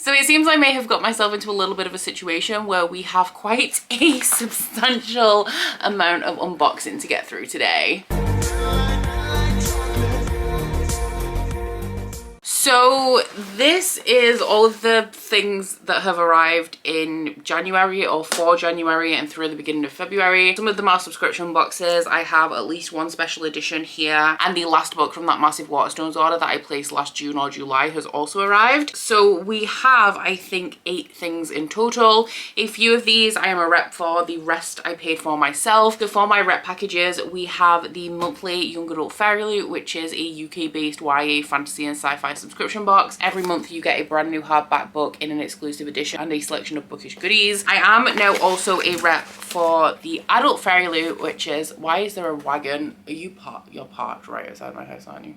So it seems I may have got myself into a little bit of a situation where we have quite a substantial amount of unboxing to get through today. So this is all of the things that have arrived in January or for January and through the beginning of February. Some of them are subscription boxes. I have at least one special edition here, and the last book from that massive Waterstones order that I placed last June or July has also arrived. So we have, I think, 8 things in total. A few of these I am a rep for, the rest I paid for myself. So for my rep packages, we have the monthly young adult Fairyloot, which is a UK based YA fantasy and sci-fi subscription box. Every month you get a brand new hardback book in an exclusive edition and a selection of bookish goodies. I am now also a rep for the adult Fairyloot, which is, why is there a wagon? Are you you're parked right outside my house, aren't you?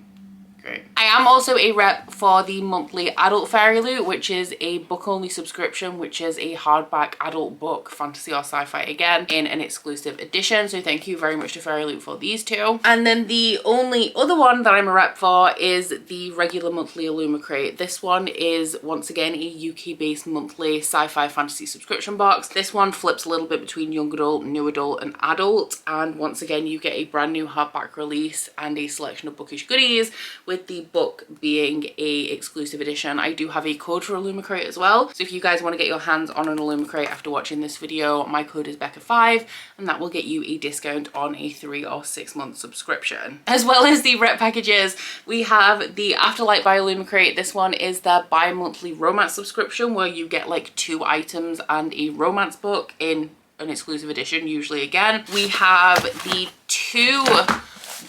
Great. I am also a rep for the monthly adult Fairyloot, which is a book only subscription, which is a hardback adult book, fantasy or sci-fi again, in an exclusive edition. So thank you very much to Fairyloot for these two. And then the only other one that I'm a rep for is the regular monthly Illumicrate. This one is once again a UK based monthly sci-fi fantasy subscription box. This one flips a little bit between young adult, new adult and adult, and once again you get a brand new hardback release and a selection of bookish goodies, with the book being a exclusive edition. I do have a code for Illumicrate as well, so if you guys want to get your hands on an Illumicrate after watching this video, my code is Becca5 and that will get you a discount on a 3 or 6 month subscription. As well as the rep packages, we have the Afterlight by Illumicrate. This one is their bi-monthly romance subscription where you get like 2 items and a romance book in an exclusive edition, usually again. We have the 2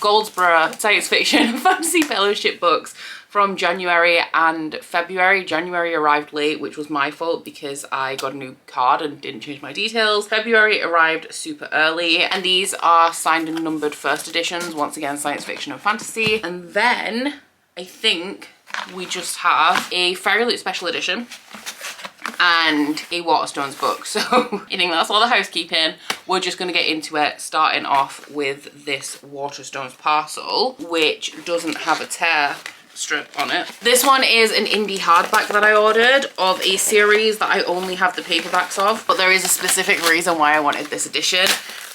Goldsboro science fiction fantasy fellowship books from January and February. January arrived late, which was my fault because I got a new card and didn't change my details. February arrived super early, and these are signed and numbered first editions, once again science fiction and fantasy. And then I think we just have a Fairyloot special edition and a Waterstones book. So I think that's all the housekeeping. We're just going to get into it, starting off with this Waterstones parcel, which doesn't have a tear strip on it. This one is an indie hardback that I ordered of a series that I only have the paperbacks of, but there is a specific reason why I wanted this edition,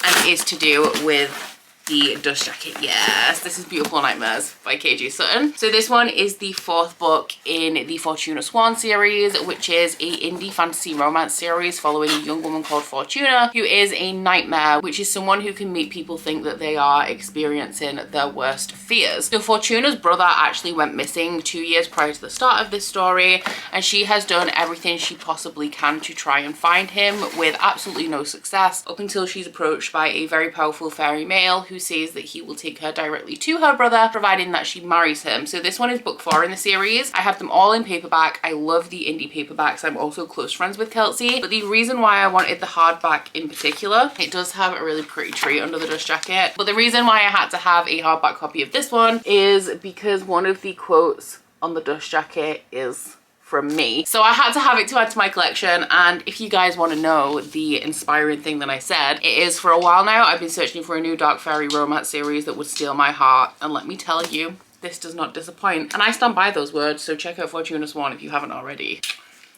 and it is to do with the dust jacket. Yes, this is Beautiful Nightmares by KG Sutton. So this one is the 4th book in the Fortuna Swan series, which is a indie fantasy romance series following a young woman called Fortuna, who is a nightmare, which is someone who can make people think that they are experiencing their worst fears. So Fortuna's brother actually went missing 2 years prior to the start of this story, and she has done everything she possibly can to try and find him, with absolutely no success, up until she's approached by a very powerful fairy male who says that he will take her directly to her brother, providing that she marries him. So this one is book 4 in the series. I have them all in paperback. I love the indie paperbacks. I'm also close friends with Kelsey, but the reason why I wanted the hardback in particular, it does have a really pretty tree under the dust jacket, but the reason why I had to have a hardback copy of this one is because one of the quotes on the dust jacket is from me. So I had to have it to add to my collection, and if you guys want to know the inspiring thing that I said, it is, for a while now I've been searching for a new dark fairy romance series that would steal my heart, and let me tell you, this does not disappoint. And I stand by those words, so check out Fortuna Swan if you haven't already.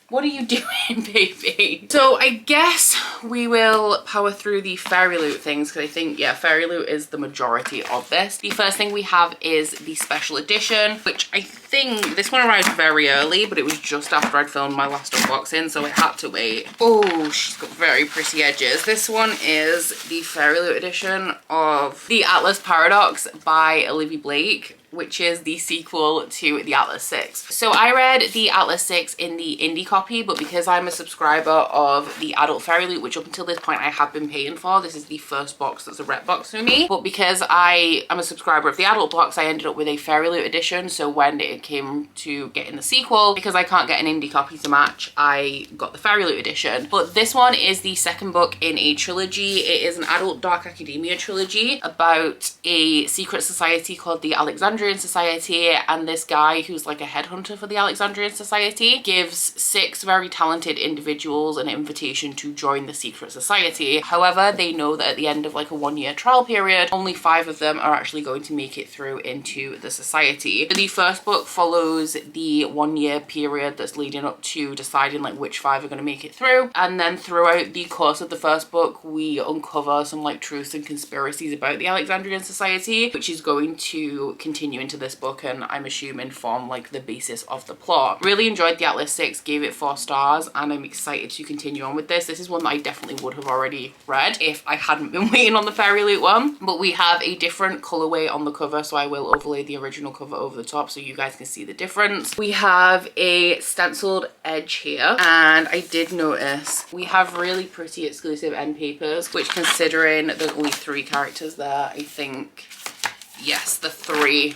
What are you doing, baby? So I guess we will power through the Fairyloot things, because I think, yeah, Fairyloot is the majority of this. The first thing we have is the special edition, which I think this one arrived very early, but it was just after I'd filmed my last unboxing, so it had to wait. Oh, she's got very pretty edges. This one is the Fairyloot edition of the Atlas Paradox by Olivia Blake, which is the sequel to the Atlas 6. So I read the Atlas 6 in the indie copy, but because I'm a subscriber of the adult Fairyloot, which up until this point I have been paying for, this is the first box that's a rep box for me. But because I am a subscriber of the adult box, I ended up with a Fairyloot edition. So when it came to getting the sequel, because I can't get an indie copy to match, I got the Fairyloot edition. But this one is the second book in a trilogy. It is an adult dark academia trilogy about a secret society called the Alexandrian Society, and this guy who's like a headhunter for the Alexandrian Society gives 6 very talented individuals an invitation to join the secret society. However, they know that at the end of like a 1-year trial period, only 5 of them are actually going to make it through into the society. The first book follows the 1 year period that's leading up to deciding like which 5 are going to make it through. And then throughout the course of the first book, we uncover some like truths and conspiracies about the Alexandrian society, which is going to continue into this book and I'm assuming form like the basis of the plot. Really enjoyed the Atlas 6, gave it 4 stars, and I'm excited to continue on with this. This is one that I definitely would have already read if I hadn't been waiting on the Fairyloot one. But we have a different colorway on the cover, so I will overlay the original cover over the top so you guys can see the difference. We have a stenciled edge here, and I did notice we have really pretty exclusive end papers, which considering there's only 3 characters there, I think, yes, the 3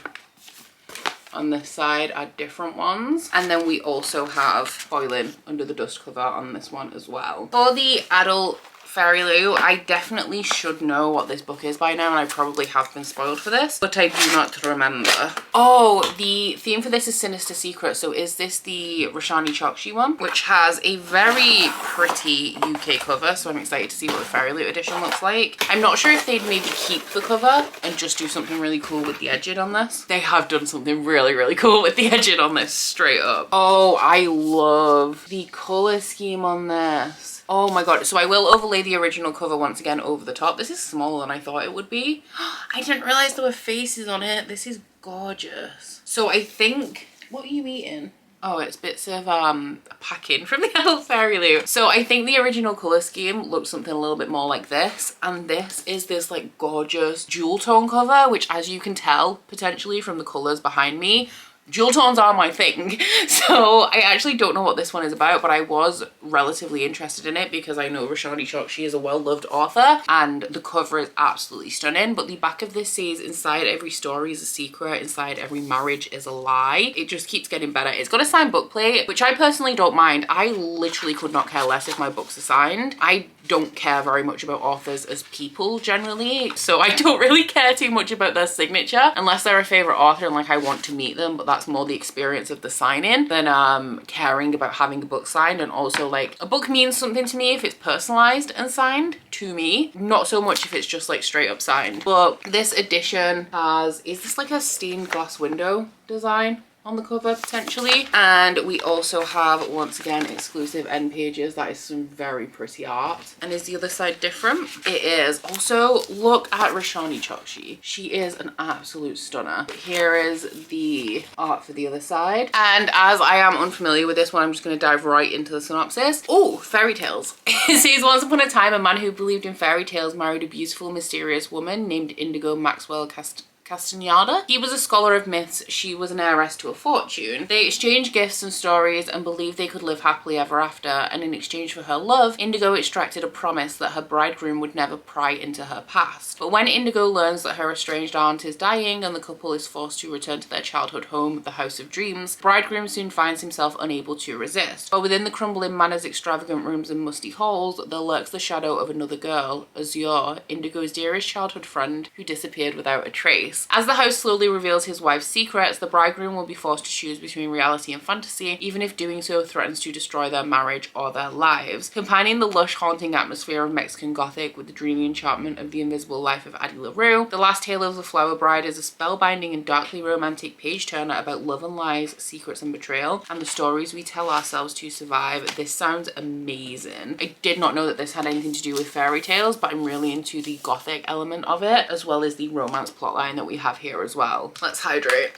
on this side are different ones. And then we also have foiling under the dust cover on this one as well. For the adult Fairyloot, I definitely should know what this book is by now, and I probably have been spoiled for this, but I do not remember. Oh, the theme for this is Sinister Secret. So is this the Roshani Chokshi one, which has a very pretty UK cover, so I'm excited to see what the Fairyloot edition looks like. I'm not sure if they'd maybe keep the cover and just do something really cool with the edging on this. They have done something really cool with the edging on this, straight up. Oh, I love the color scheme on this. Oh my god, so I will overlay the original cover once again over the top. This is smaller than I thought it would be. I didn't realize there were faces on it. This is gorgeous. So I think, what are you eating? Oh, it's bits of packing from the adult Fairyloot. So I think the original colour scheme looked something a little bit more like this. And this is this like gorgeous jewel tone cover, which as you can tell potentially from the colours behind me, jewel tones are my thing. So I actually don't know what this one is about, but I was relatively interested in it because I know Roshani Chokshi is a well-loved author and the cover is absolutely stunning. But the back of this says, inside every story is a secret, inside every marriage is a lie. It just keeps getting better. It's got a signed book plate, which I personally don't mind. I literally could not care less if my books are signed. I don't care very much about authors as people generally, so I don't really care too much about their signature unless they're a favorite author and like I want to meet them, but that's more the experience of the signing than caring about having a book signed. And also like a book means something to me if it's personalized and signed to me, not so much if it's just like straight up signed. But this edition has, is this like a stained glass window design on the cover potentially? And we also have once again exclusive end pages. That is some very pretty art. And is the other side different? It is. Also look at Roshani Chokshi. She is an absolute stunner. Here is the art for the other side, and as I am unfamiliar with this one, I'm just going to dive right into the synopsis. Oh, fairy tales. It says, once upon a time a man who believed in fairy tales married a beautiful mysterious woman named Indigo Maxwell Castaneda. He was a scholar of myths, she was an heiress to a fortune. They exchanged gifts and stories and believed they could live happily ever after, and in exchange for her love, Indigo extracted a promise that her bridegroom would never pry into her past. But when Indigo learns that her estranged aunt is dying and the couple is forced to return to their childhood home, the House of Dreams, bridegroom soon finds himself unable to resist. But within the crumbling manor's extravagant rooms and musty halls, there lurks the shadow of another girl, Azure, Indigo's dearest childhood friend, who disappeared without a trace. As the house slowly reveals his wife's secrets, the bridegroom will be forced to choose between reality and fantasy, even if doing so threatens to destroy their marriage or their lives. Combining the lush, haunting atmosphere of Mexican Gothic with the dreamy enchantment of the invisible life of Addie LaRue, The Last Tale of the Flower Bride is a spellbinding and darkly romantic page-turner about love and lies, secrets and betrayal, and the stories we tell ourselves to survive. This sounds amazing. I did not know that this had anything to do with fairy tales, but I'm really into the Gothic element of it, as well as the romance plotline that we have here as well. Let's hydrate.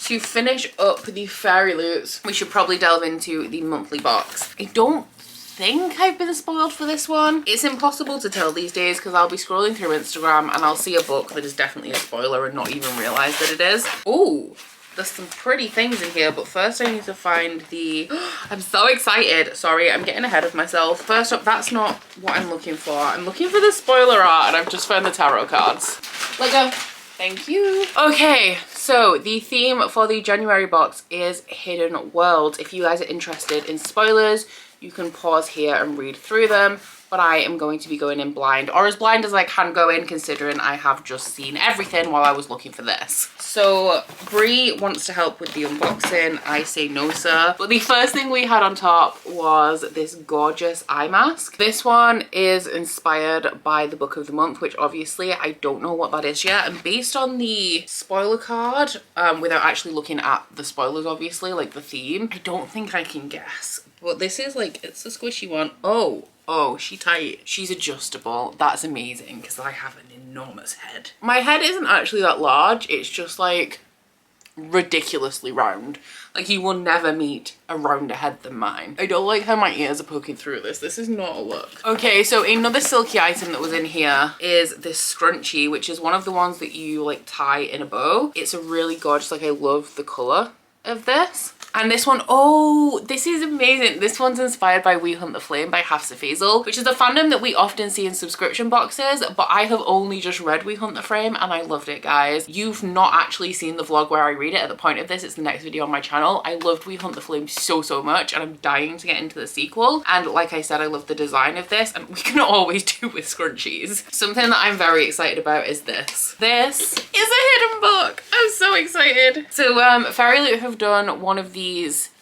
To finish up the Fairyloots, we should probably delve into the monthly box. I don't think I've been spoiled for this one. It's impossible to tell these days because I'll be scrolling through Instagram and I'll see a book that is definitely a spoiler and not even realize that it is. Oh, there's some pretty things in here, but first I need to find the... I'm so excited. Sorry, I'm getting ahead of myself. First up, that's not what I'm looking for. I'm looking for the spoiler art and I've just found the tarot cards. Let go. Thank you. Okay, so the theme for the January box is Hidden Worlds. If you guys are interested in spoilers, you can pause here and read through them. but I am going to be going in blind, or as blind as I can go in, considering I have just seen everything while I was looking for this. So Brie wants to help with the unboxing. I say no, sir. But the first thing we had on top was this gorgeous eye mask. This one is inspired by the book of the month, which obviously I don't know what that is yet. And based on the spoiler card, without actually looking at the spoilers, obviously, like the theme, I don't think I can guess. But this is like, it's a squishy one. Oh, she tight. She's adjustable. That's amazing because I have an enormous head. My head isn't actually that large. It's just like ridiculously round. Like you will never meet a rounder head than mine. I don't like how my ears are poking through this. This is not a look. Okay, so another silky item that was in here is this scrunchie, which is one of the ones that you like tie in a bow. It's a really gorgeous, like I love the color of this. And this one, oh, this is amazing. This one's inspired by We Hunt the Flame by Hafsa Faisal, which is a fandom that we often see in subscription boxes, but I have only just read We Hunt the Flame and I loved it, guys. You've not actually seen the vlog where I read it at the point of this. It's the next video on my channel. I loved We Hunt the Flame so much and I'm dying to get into the sequel. And like I said, I love the design of this, and we can always do with scrunchies. Something that I'm very excited about is this. This is a hidden book. I'm so excited. So Fairyloot have done one of these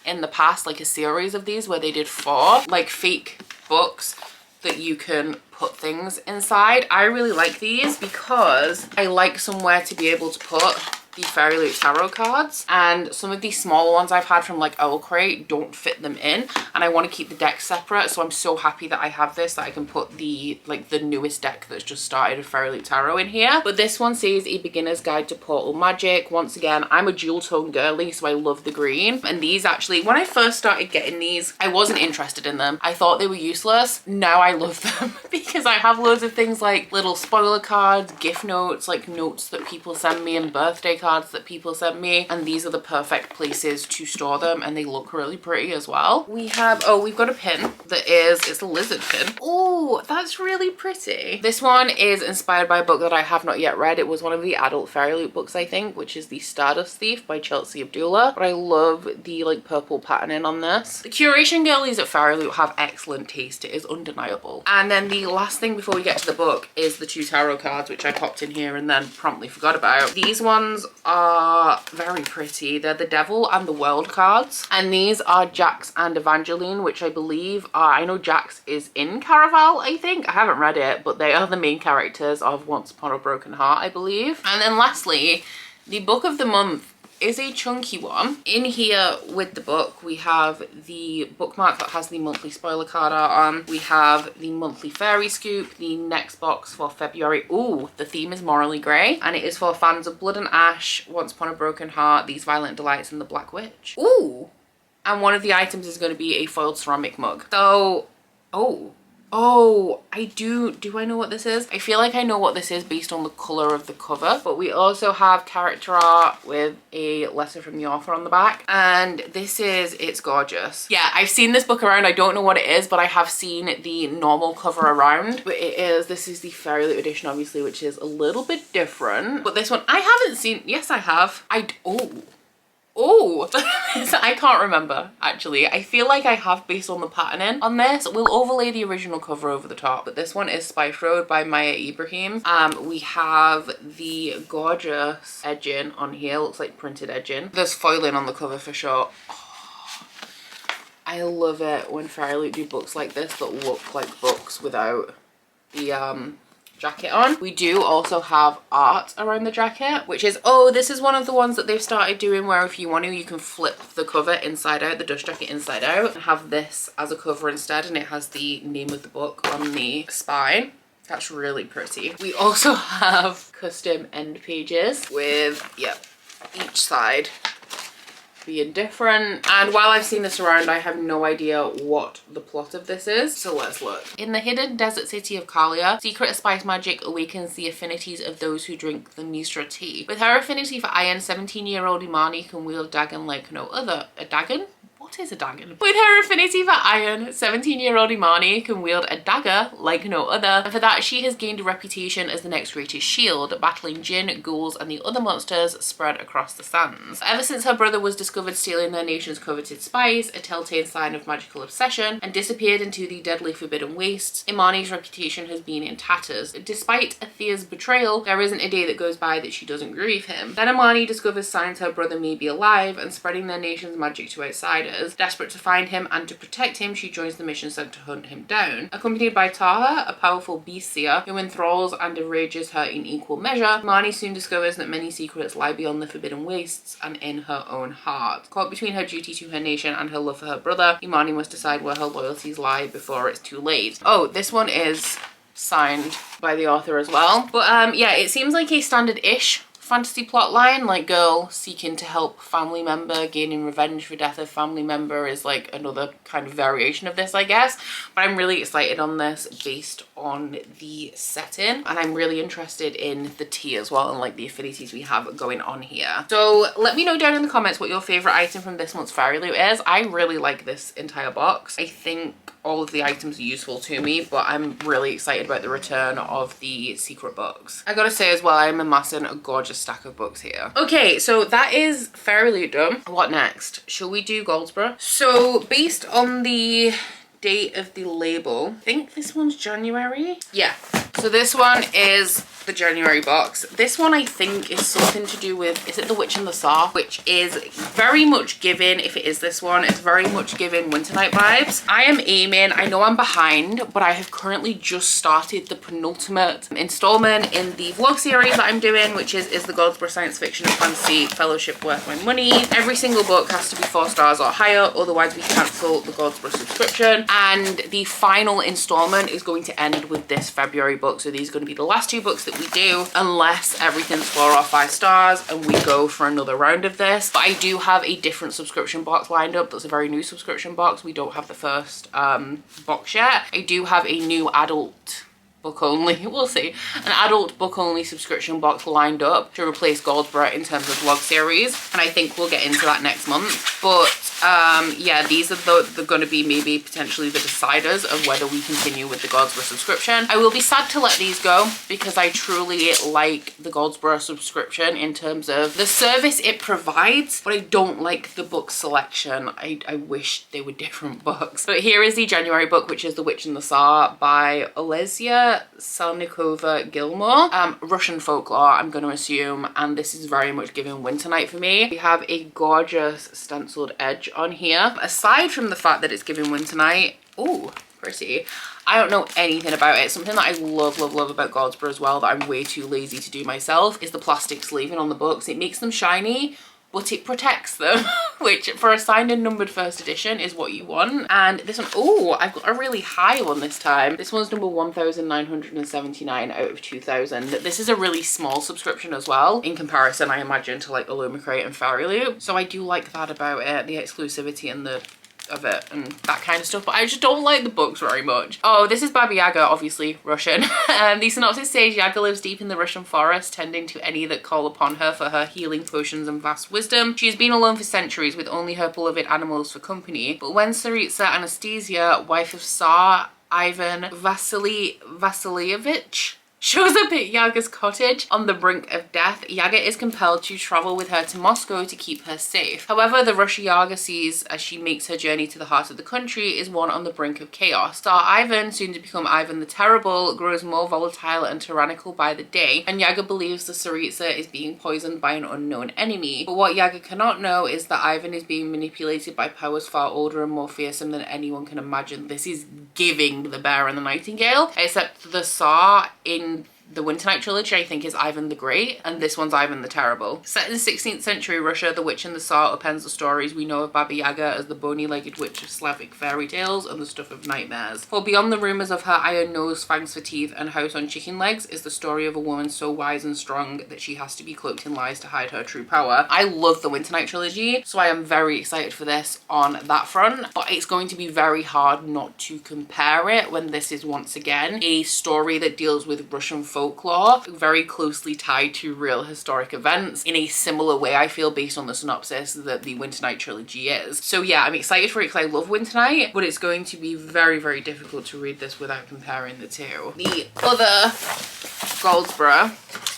in the past, like a series of these where they did 4 like fake books that you can put things inside. I really like these because I like somewhere to be able to put the Fairyloot tarot cards, and some of these smaller ones I've had from like Illumicrate don't fit them in, and I want to keep the decks separate. So I'm so happy that I have this, that I can put the like the newest deck that's just started of Fairyloot Tarot in here. But this one says A Beginner's Guide to Portal Magic. Once again, I'm a dual tone girly, so I love the green. And these actually, when I first started getting these, I wasn't interested in them. I thought they were useless. Now I love them because I have loads of things like little spoiler cards, gift notes, like notes that people send me, and birthday cards that people send me, and these are the perfect places to store them, and they look really pretty as well. We have, oh, we've got a pin that is, it's a lizard pin. Oh, that's really pretty. This one is inspired by a book that I have not yet read. It was one of the adult Fairyloot books, I think, which is The Stardust Thief by Chelsea Abdullah, but I love the like purple patterning on this. The curation girlies at Fairyloot have excellent taste. It is undeniable. And then the last thing before we get to the book is the 2 tarot cards, which I popped in here and then promptly forgot about. These ones are very pretty. They're the Devil and the World cards, and these are Jax and Evangeline, which I believe are, I know Jax is in Caraval, I think. I haven't read it, but they are the main characters of Once Upon a Broken Heart, I believe. And then lastly, the book of the month is a chunky one. In here with the book, we have the bookmark that has the monthly spoiler card art on. We have the monthly fairy scoop, the next box for February. Ooh, the theme is Morally Grey, and it is for fans of Blood and Ash, Once Upon a Broken Heart, These Violent Delights, and The Black Witch. Ooh, and one of the items is going to be a foiled ceramic mug. So, oh, do I know what this is? I feel like I know what this is based on the color of the cover, but we also have character art with a letter from the author on the back, and this is, it's gorgeous. Yeah, I've seen this book around. I don't know what it is, but I have seen the normal cover around. But this is the Fairyloot edition, obviously, which is a little bit different. But this one I haven't seen. Yes, I have. Oh, I can't remember, actually. I feel like I have based on the patterning on this. We'll overlay the original cover over the top, but this one is Spice Road by Maya Ibrahim. We have the gorgeous edging on here. Looks like printed edging. There's foiling on the cover for sure. Oh, I love it when Fairyloot do books like this that look like books without the jacket on. We do also have art around the jacket, which is, oh, this is one of the ones that they've started doing where if you want to, you can flip the cover inside out, the dust jacket inside out, and have this as a cover instead, and it has the name of the book on the spine. That's really pretty. We also have custom end pages with, yep, each side being different. And while I've seen this around, I have no idea what the plot of this is, so let's look. In the hidden desert city of Kalia, secret spice magic awakens the affinities of those who drink the Misra tea. With her affinity for iron, 17-year-old Imani can wield a dagon like no other. A dagon? What What is a dagger? With her affinity for iron, 17-year-old Imani can wield a dagger like no other, and for that she has gained a reputation as the next greatest shield, battling jinn, ghouls and the other monsters spread across the sands. Ever since her brother was discovered stealing their nation's coveted spice, a telltale sign of magical obsession, and disappeared into the deadly Forbidden Wastes, Imani's reputation has been in tatters. Despite Athea's betrayal, there isn't a day that goes by that she doesn't grieve him. Then Imani discovers signs her brother may be alive and spreading their nation's magic to outsiders. Desperate to find him and to protect him, she joins the mission sent to hunt him down. Accompanied by Taha, a powerful beast seer who enthralls and enrages her in equal measure, Imani soon discovers that many secrets lie beyond the Forbidden Wastes and in her own heart. Caught between her duty to her nation and her love for her brother, Imani must decide where her loyalties lie before it's too late. Oh, this one is signed by the author as well. But yeah, it seems like a standard-ish fantasy plot line, like girl seeking to help family member, gaining revenge for death of family member is like another kind of variation of this, I guess. But I'm really excited on this based on the setting, and I'm really interested in the tea as well and like the affinities we have going on here. So let me know down in the comments what your favorite item from this month's Fairyloot is. I really like this entire box. I think all of the items are useful to me, but I'm really excited about the return of the secret books. I gotta say as well, I'm amassing a gorgeous stack of books here. Okay, so that is Fairyloot done. What next? Shall we do Goldsboro? So based on the date of the label, I think this one's January. Yeah, so this one is the January box. This one I think is something to do with, is it The Witch and the Saw? Which is very much giving, if it is this one, it's very much giving Winter Night vibes. I am aiming, I know I'm behind, but I have currently just started the penultimate installment in the vlog series that I'm doing, which is the Goldsboro Science Fiction and Fantasy Fellowship Worth My Money? Every single book has to be 4 stars or higher, otherwise we cancel the Goldsboro subscription. And the final installment is going to end with this February book. So these are going to be the last 2 books that we do, unless everything's 4 or 5 stars and we go for another round of this. But I do have a different subscription box lined up. That's a very new subscription box. We don't have the first box yet. I do have a new adult book only, we'll see, an adult book only subscription box lined up to replace Goldsboro in terms of vlog series, and I think we'll get into that next month. But yeah, these are going to be maybe potentially the deciders of whether we continue with the Goldsboro subscription. I will be sad to let these go because I truly like the Goldsboro subscription in terms of the service it provides, but I don't like the book selection. I wish they were different books. But here is the January book, which is The Witch and the Saw by Olesya Salnikova Gilmore. Russian folklore, I'm going to assume, and this is very much giving Winter Night for me. We have a gorgeous stenciled edge on here. Aside from the fact that it's giving Winter Night, oh, pretty. I don't know anything about it. Something that I love about Goldsboro as well that I'm way too lazy to do myself is the plastic sleeving on the books. It makes them shiny, but it protects them, which for a signed and numbered first edition is what you want. And this one, oh, I've got a really high one this time. This one's number 1979 out of 2000. This is a really small subscription as well, in comparison, I imagine, to like Illumicrate and Fairyloot. So I do like that about it, the exclusivity and of it and that kind of stuff, but I just don't like the books very much. Oh, this is Baba Yaga, obviously Russian. The synopsis says Yaga lives deep in the Russian forest, tending to any that call upon her for her healing potions and vast wisdom. She has been alone for centuries with only her beloved animals for company, but when Tsaritsa Anastasia, wife of Tsar Ivan Vasilievich, shows up at Yaga's cottage on the brink of death, Yaga is compelled to travel with her to Moscow to keep her safe. However, the rush Yaga sees as she makes her journey to the heart of the country is one on the brink of chaos. Tsar Ivan, soon to become Ivan the Terrible, grows more volatile and tyrannical by the day, and Yaga believes the Tsaritsa is being poisoned by an unknown enemy. But what Yaga cannot know is that Ivan is being manipulated by powers far older and more fearsome than anyone can imagine. This is giving The Bear and the Nightingale, except the Tsar in the Winter Night trilogy, I think, is Ivan the Great, and this one's Ivan the Terrible. Set in the 16th century Russia, The Witch and the Saw appends the stories we know of Baba Yaga as the bony-legged witch of Slavic fairy tales and the stuff of nightmares. For beyond the rumours of her iron nose, fangs for teeth, and house on chicken legs is the story of a woman so wise and strong that she has to be cloaked in lies to hide her true power. I love the Winter Night trilogy, so I am very excited for this on that front, but it's going to be very hard not to compare it when this is once again a story that deals with Russian folklore, very closely tied to real historic events in a similar way, I feel, based on the synopsis that the Winter Night trilogy is. So yeah, I'm excited for it because I love Winter Night, but it's going to be very, very difficult to read this without comparing the two. The other Goldsboro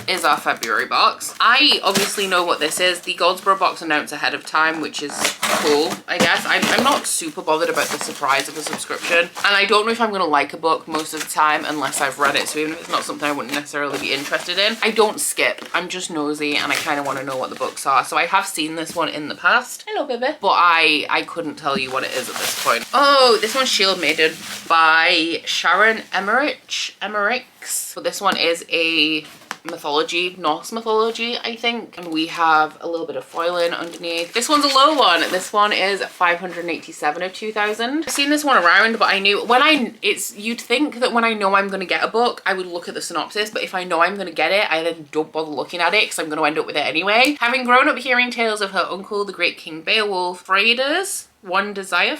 is our February box. I obviously know what this is. The Goldsboro box announced ahead of time, which is cool, I guess. I'm not super bothered about the surprise of a subscription, and I don't know if I'm gonna like a book most of the time unless I've read it, so even if it's not something I wouldn't necessarily be interested in, I don't skip. I'm just nosy and I kind of want to know what the books are. So I have seen this one in the past. Hello, baby. But I couldn't tell you what it is at this point. Oh, this one's Shield Maiden by Sharon Emmerich. But this one is a mythology, Norse mythology, I think, and we have a little bit of foiling underneath. This one's a low one. This one is 587 of 2000. I've seen this one around, but I knew you'd think that when I know I'm going to get a book, I would look at the synopsis, but if I know I'm going to get it, I then don't bother looking at it because I'm going to end up with it anyway. Having grown up hearing tales of her uncle, the great King Beowulf, Frida's one desire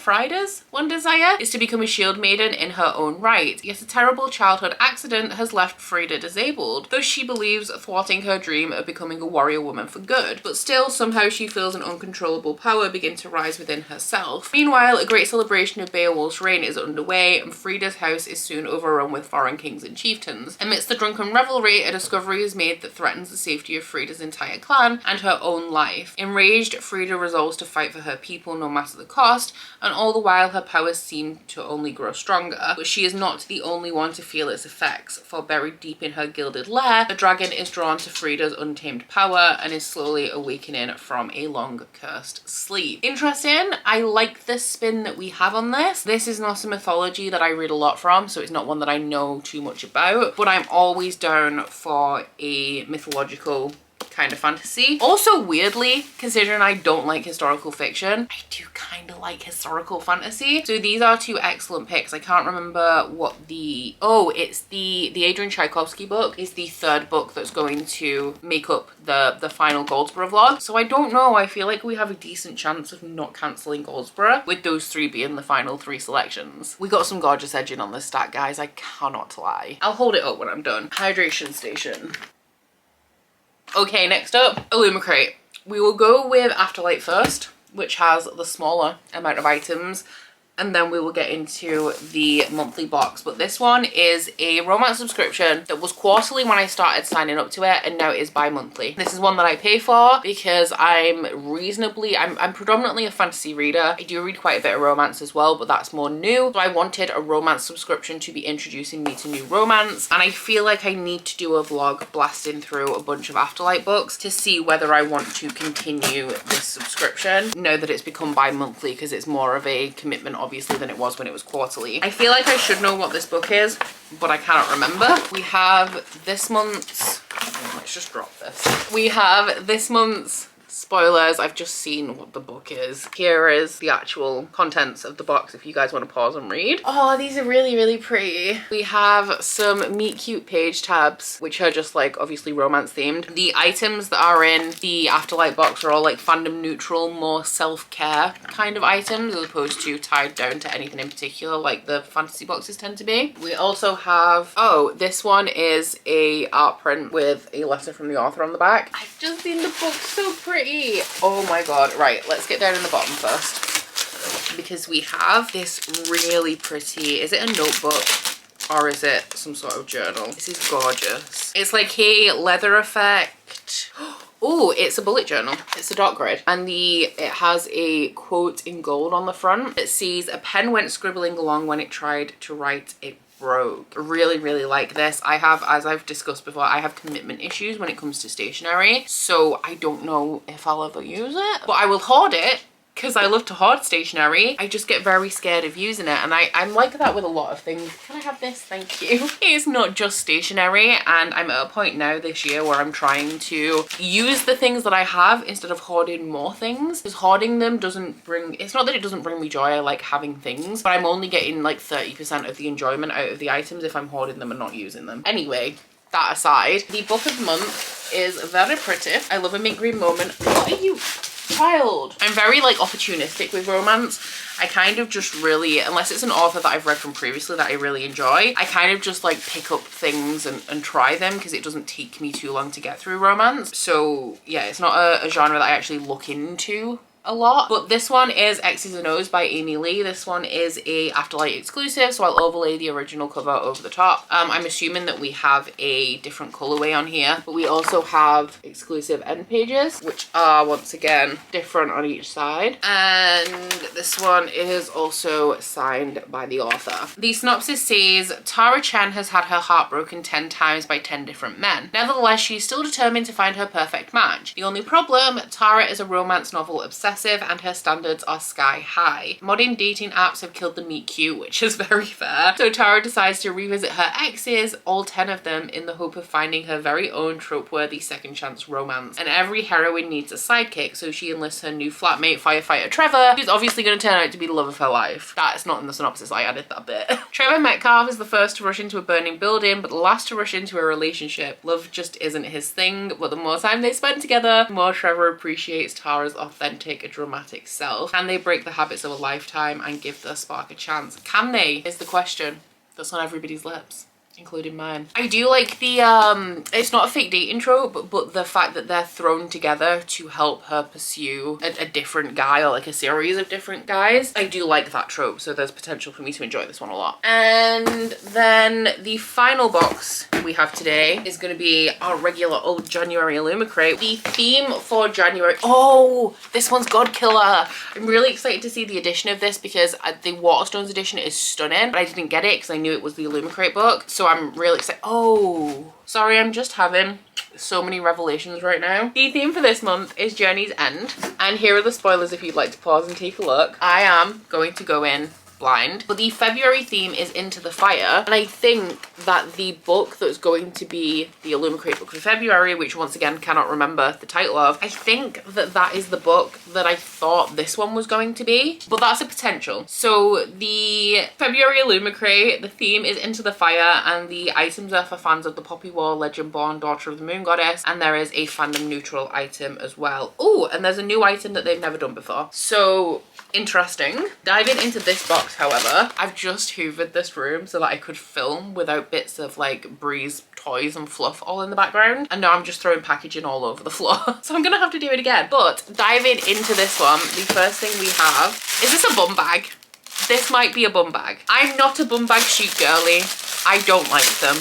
is to become a shield maiden in her own right. Yet a terrible childhood accident has left Frida disabled, though she believes thwarting her dream of becoming a warrior woman for good. But still, somehow she feels an uncontrollable power begin to rise within herself. Meanwhile, a great celebration of Beowulf's reign is underway, and Frida's house is soon overrun with foreign kings and chieftains. Amidst the drunken revelry, a discovery is made that threatens the safety of Frida's entire clan and her own life. Enraged, Frida resolves to fight for her people no matter the cost, and all the while her powers seem to only grow stronger. But she is not the only one to feel its effects, for buried deep in her gilded lair, the dragon is drawn to Frida's untamed power and is slowly awakening from a long cursed sleep. Interesting. I like the spin that we have on this. This is not a mythology that I read a lot from, so it's not one that I know too much about, but I'm always down for a mythological kind of fantasy. Also, weirdly, considering I don't like historical fiction, I do kind of like historical fantasy. So these are two excellent picks. I can't remember what it's the Adrian Tchaikovsky book is the third book that's going to make up the final Goldsboro vlog. So I don't know, I feel like we have a decent chance of not cancelling Goldsboro, with those three being the final three selections. We got some gorgeous edging on this stack, guys, I cannot lie. I'll hold it up when I'm done. Hydration Station. Okay, next up, Illumicrate. We will go with Afterlight first, which has the smaller amount of items, and then we will get into the monthly box. But this one is a romance subscription that was quarterly when I started signing up to it, and now it is bi-monthly. This is one that I pay for because I'm predominantly a fantasy reader. I do read quite a bit of romance as well, but that's more new. So I wanted a romance subscription to be introducing me to new romance, and I feel like I need to do a vlog blasting through a bunch of Afterlight books to see whether I want to continue this subscription now that it's become bi-monthly, because it's more of a commitment obviously than it was when it was quarterly. I feel like I should know what this book is, but I cannot remember. We have this month's, let's just drop this. We have this month's spoilers. I've just seen what the book is. Here is the actual contents of the box if you guys want to pause and read. Oh, these are really, really pretty. We have some meet cute page tabs, which are just like obviously romance themed. The items that are in the Afterlight box are all like fandom neutral, more self-care kind of items, as opposed to tied down to anything in particular like the fantasy boxes tend to be. We also have, oh, this one is a art print with a letter from the author on the back. I've just seen the book, so pretty. Oh my god. Right, let's get down in the bottom first, because we have this really pretty, is it a notebook or is it some sort of journal? This is gorgeous. It's like a leather effect. Oh, it's a bullet journal. It's a dot grid, and it has a quote in gold on the front. It says, "A pen went scribbling along when it tried to write, it broke." Really, really like this. I have, as I've discussed before, I have commitment issues when it comes to stationery, so I don't know if I'll ever use it, but I will hoard it because I love to hoard stationery. I just get very scared of using it, and I'm like that with a lot of things. Can I have this? Thank you. It's not just stationery, and I'm at a point now this year where I'm trying to use the things that I have instead of hoarding more things, because hoarding them doesn't bring, it's not that it doesn't bring me joy, I like having things, but I'm only getting like 30% of the enjoyment out of the items if I'm hoarding them and not using them. Anyway, that aside, the book of the month is very pretty. I love a mint green moment. What are you? Child. I'm very like opportunistic with romance. I kind of just really, unless it's an author that I've read from previously that I really enjoy, I kind of just like pick up things and try them because it doesn't take me too long to get through romance. So yeah, it's not a genre that I actually look into a lot. But this one is X's and O's by Amy Lee. This one is a Afterlight exclusive, so I'll overlay the original cover over the top. I'm assuming that we have a different colorway on here, but we also have exclusive end pages, which are once again different on each side. And this one is also signed by the author. The synopsis says, Tara Chen has had her heart broken 10 times by 10 different men. Nevertheless, she's still determined to find her perfect match. The only problem, Tara is a romance novel obsessive and her standards are sky high. Modern dating apps have killed the meet cute, which is very fair. So Tara decides to revisit her exes, all 10 of them, in the hope of finding her very own trope-worthy second chance romance. And every heroine needs a sidekick, so she enlists her new flatmate, firefighter Trevor, who's obviously going to turn out to be the love of her life. That's not in the synopsis, I added that bit. Trevor Metcalf is the first to rush into a burning building, but the last to rush into a relationship. Love just isn't his thing, but the more time they spend together, the more Trevor appreciates Tara's authentic, dramatic self. Can they break the habits of a lifetime and give their spark a chance? Can they? Is the question that's on everybody's lips, including mine. I do like the it's not a fake dating trope, but the fact that they're thrown together to help her pursue a different guy, or like a series of different guys. I do like that trope, so there's potential for me to enjoy this one a lot. And then the final box we have today is going to be our regular old January Illumicrate. The theme for January, oh, this one's God Killer. I'm really excited to see the edition of this because the Waterstones edition is stunning, but I didn't get it because I knew it was the Illumicrate book, so I'm really excited. Oh, sorry, I'm just having so many revelations right now. The theme for this month is Journey's End, and here are the spoilers if you'd like to pause and take a look. I am going to go in blind, but the February theme is Into the Fire, and I think that the book that's going to be the Illumicrate book for February, which once again cannot remember the title of, I think that that is the book that I thought this one was going to be, but that's a potential. So the February Illumicrate, the theme is Into the Fire, and the items are for fans of the Poppy War, Legend Born, Daughter of the Moon Goddess, and there is a fandom neutral item as well. Oh, and there's a new item that they've never done before, so interesting. Diving into this box, however, I've just hoovered this room so that I could film without bits of like Bree's toys and fluff all in the background, and now I'm just throwing packaging all over the floor. So I'm gonna have to do it again. But diving into this one, the first thing we have, is this a bum bag? This might be a bum bag. I'm not a bum bag chic girly. I don't like them.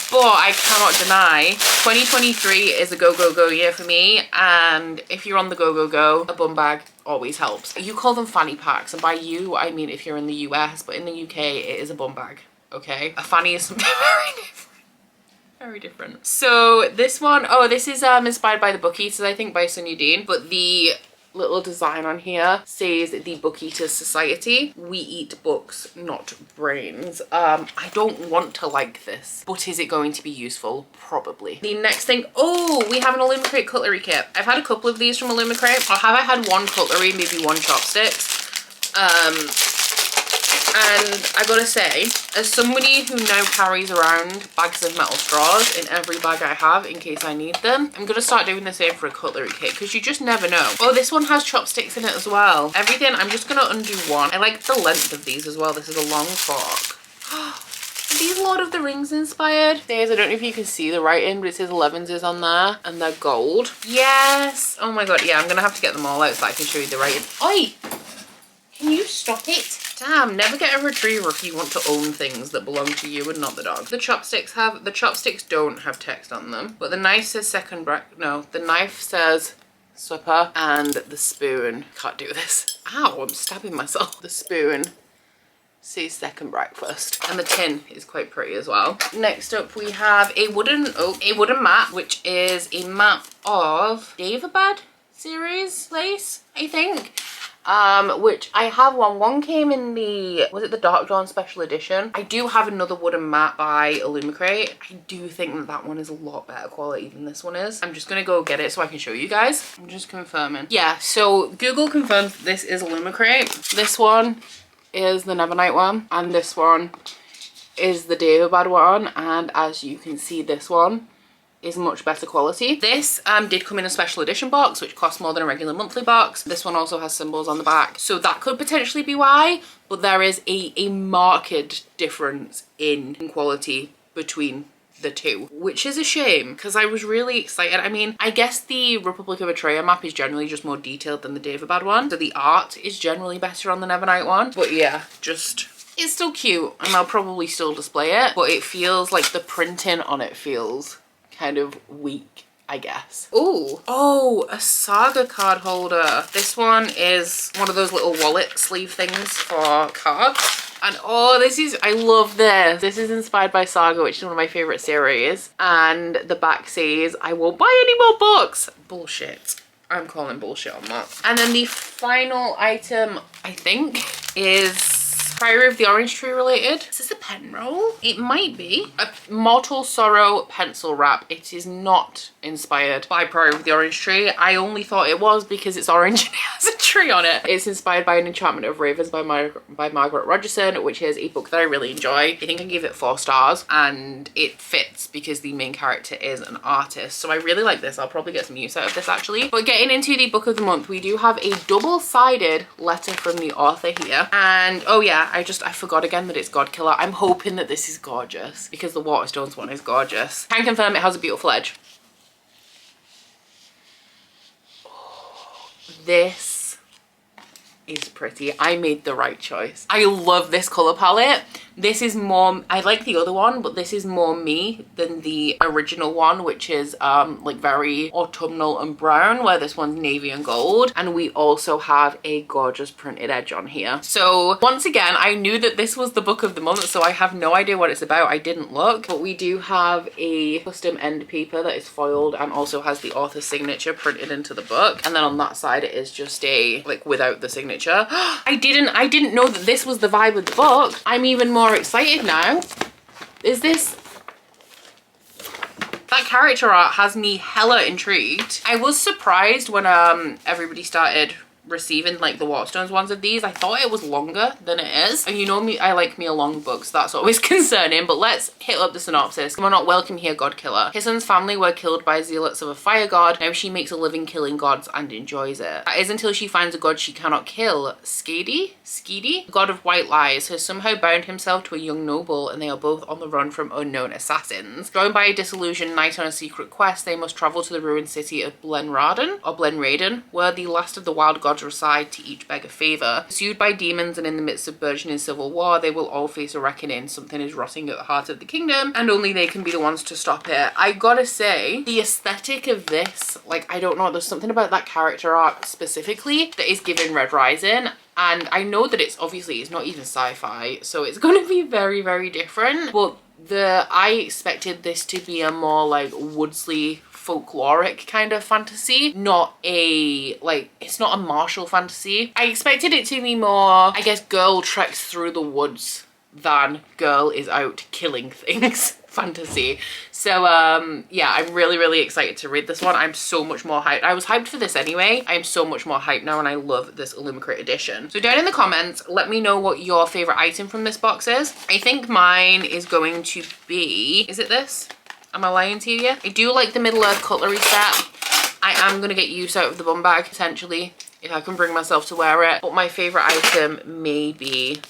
But I cannot deny 2023 is a go, go, go year for me, and if you're on the go, go, go, a bum bag always helps. You call them fanny packs, and by you, I mean if you're in the US, but in the UK, it is a bum bag, okay? A fanny is something very different. Very different. So this one, oh, this is inspired by the Book Eaters, I think, by Sonia Dean, but the little design on here says the Book Eaters Society. We eat books, not brains. I don't want to like this, but is it going to be useful? Probably. The next thing, oh, we have an Illumicrate cutlery kit. I've had a couple of these from Illumicrate, or have I had one cutlery, maybe one chopsticks? And I gotta say, as somebody who now carries around bags of metal straws in every bag I have in case I need them, I'm gonna start doing the same for a cutlery kit because you just never know. Oh, this one has chopsticks in it as well. Everything, I'm just gonna undo one. I like the length of these as well. This is a long fork. Are these Lord of the Rings inspired? There's, I don't know if you can see the writing, but it says 11s is on there, and they're gold. Yes! Oh my god, yeah, I'm gonna have to get them all out so I can show you the writing. Oi! Can you stop it? Damn, never get a retriever if you want to own things that belong to you and not the dog. The chopsticks don't have text on them, but the knife says the knife says supper, and the spoon, can't do this. Ow, I'm stabbing myself. The spoon says second breakfast, and the tin is quite pretty as well. Next up we have a wooden map, which is a map of Daevabad series lace, I think. Which I have one came in the, was it the Dark Dawn special edition? I do have another wooden map by Illumicrate. I do think that that one is a lot better quality than this one is. I'm just gonna go get it so I can show you guys. I'm just confirming. Yeah, so Google confirms this is Illumicrate. This one is the Nevernight one, and this one is the Daevabad one, and as you can see, this one is much better quality. This did come in a special edition box, which costs more than a regular monthly box. This one also has symbols on the back, so that could potentially be why, but there is a marked difference in quality between the two, which is a shame because I was really excited. I mean, I guess the Republic of Atreya map is generally just more detailed than the Daevabad one, so the art is generally better on the Nevernight one, but yeah, just it's still cute and I'll probably still display it, but it feels like the printing on it feels kind of weak, I guess. Ooh, oh, a Saga card holder. This one is one of those little wallet sleeve things for cards. And oh, this is, I love this. This is inspired by Saga, which is one of my favorite series. And the back says, I won't buy any more books. Bullshit. I'm calling bullshit on that. And then the final item, I think, is Priory of the Orange Tree related. Is this a pen roll? It might be. A Mortal Sorrow pencil wrap. It is not inspired by Priory of the Orange Tree. I only thought it was because it's orange and it has a tree on it. It's inspired by An Enchantment of Ravens by Margaret Rogerson, which is a book that I really enjoy. I think I gave it 4 stars and it fits because the main character is an artist. So I really like this. I'll probably get some use out of this actually. But getting into the book of the month, we do have a double-sided letter from the author here. And oh yeah, I forgot again that it's Godkiller. I'm hoping that this is gorgeous because the Waterstones one is gorgeous. Can confirm it has a beautiful edge. Oh, this is pretty. I made the right choice. I love this color palette. This is more, I like the other one, but this is more me than the original one, which is like very autumnal and brown, where this one's navy and gold. And we also have a gorgeous printed edge on here. So once again, I knew that this was the book of the month, so I have no idea what it's about. I didn't look, but we do have a custom end paper that is foiled and also has the author's signature printed into the book. And then on that side, it is just a, like, without the signature. I didn't know that this was the vibe of the book. I'm even more excited now. Is this, that character art has me hella intrigued. I was surprised when everybody started receiving like the Waterstones ones of these. I thought it was longer than it is, and you know me, I like me a long book, so that's always concerning. But let's hit up the synopsis. We're not welcome here, Godkiller. Hissen's family were killed by zealots of a fire god. Now she makes a living killing gods and enjoys it. That is until she finds a god she cannot kill. Skeedy, god of white lies, has somehow bound himself to a young noble, and they are both on the run from unknown assassins. Joined by a disillusioned knight on a secret quest, they must travel to the ruined city of Blenraden, where the last of the wild gods reside to each beg a favor. Pursued by demons and in the midst of burgeoning civil war, they will all face a reckoning. Something is rotting at the heart of the kingdom, and only they can be the ones to stop it. I gotta say, the aesthetic of this, like, I don't know, there's something about that character art specifically that is giving Red Rising. And I know that it's obviously, it's not even sci-fi, so it's going to be very, very different. But I expected this to be a more like woodsy, folkloric kind of fantasy, not a, like, it's not a martial fantasy. I expected it to be more, I guess, girl treks through the woods than girl is out killing things fantasy. So yeah, I'm really, really excited to read this one. I'm so much more hyped. I was hyped for this anyway. I'm so much more hyped now, and I love this Illumicrate edition. So down in the comments, let me know what your favorite item from this box is. I think mine is going to be, is it this? Am I lying to you yet? I do like the Middle-earth cutlery set. I am going to get use out of the bum bag, potentially, if I can bring myself to wear it. But my favourite item may be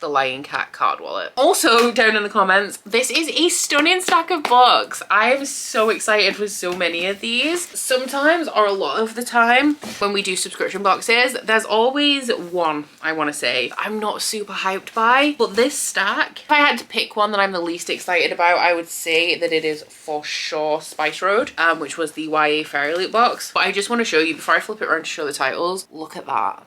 the Lion Cat card wallet. Also, down in the comments, this is a stunning stack of books. I am so excited for so many of these. Sometimes, or a lot of the time, when we do subscription boxes, there's always one, I want to say, I'm not super hyped by. But this stack, if I had to pick one that I'm the least excited about, I would say that it is for sure Spice Road, which was the YA Fairyloot box. But I just want to show you, before I flip it around to show the titles, look at that.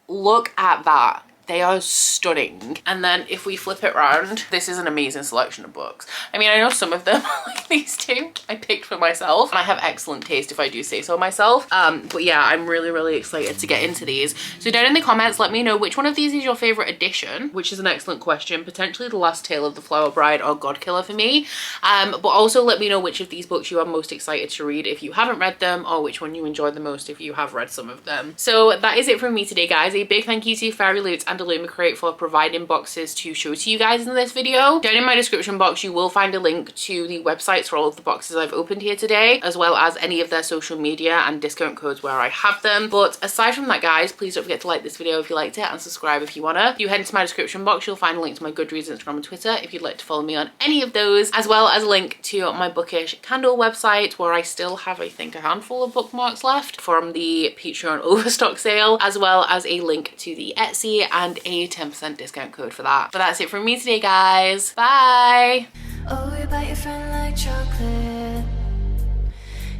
Look at that. They are stunning. And then if we flip it around, this is an amazing selection of books. I mean, I know some of them, like these two, I picked for myself, and I have excellent taste if I do say so myself. But yeah, I'm really, really excited to get into these. So down in the comments, let me know which one of these is your favorite edition, which is an excellent question. Potentially The Last Tale of the Flower Bride or Godkiller for me. But also let me know which of these books you are most excited to read if you haven't read them, or which one you enjoyed the most if you have read some of them. So that is it from me today, guys. A big thank you to Fairyloot and Illumicrate for providing boxes to show to you guys in this video. Down in my description box you will find a link to the websites for all of the boxes I've opened here today, as well as any of their social media and discount codes where I have them. But aside from that, guys, please don't forget to like this video if you liked it and subscribe if you wanna. If you head into my description box, you'll find a link to my Goodreads, Instagram and Twitter if you'd like to follow me on any of those, as well as a link to my Bookish Candle website where I still have, I think, a handful of bookmarks left from the Patreon overstock sale, as well as a link to the Etsy and a 10% discount code for that. But that's it from me today, guys. Bye! Oh, you bite your friend like chocolate.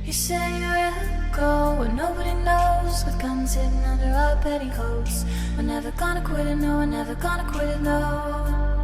You say you'll go where nobody knows, with guns hidden under our petticoats. We're never gonna quit it, no, we're never gonna quit it, no.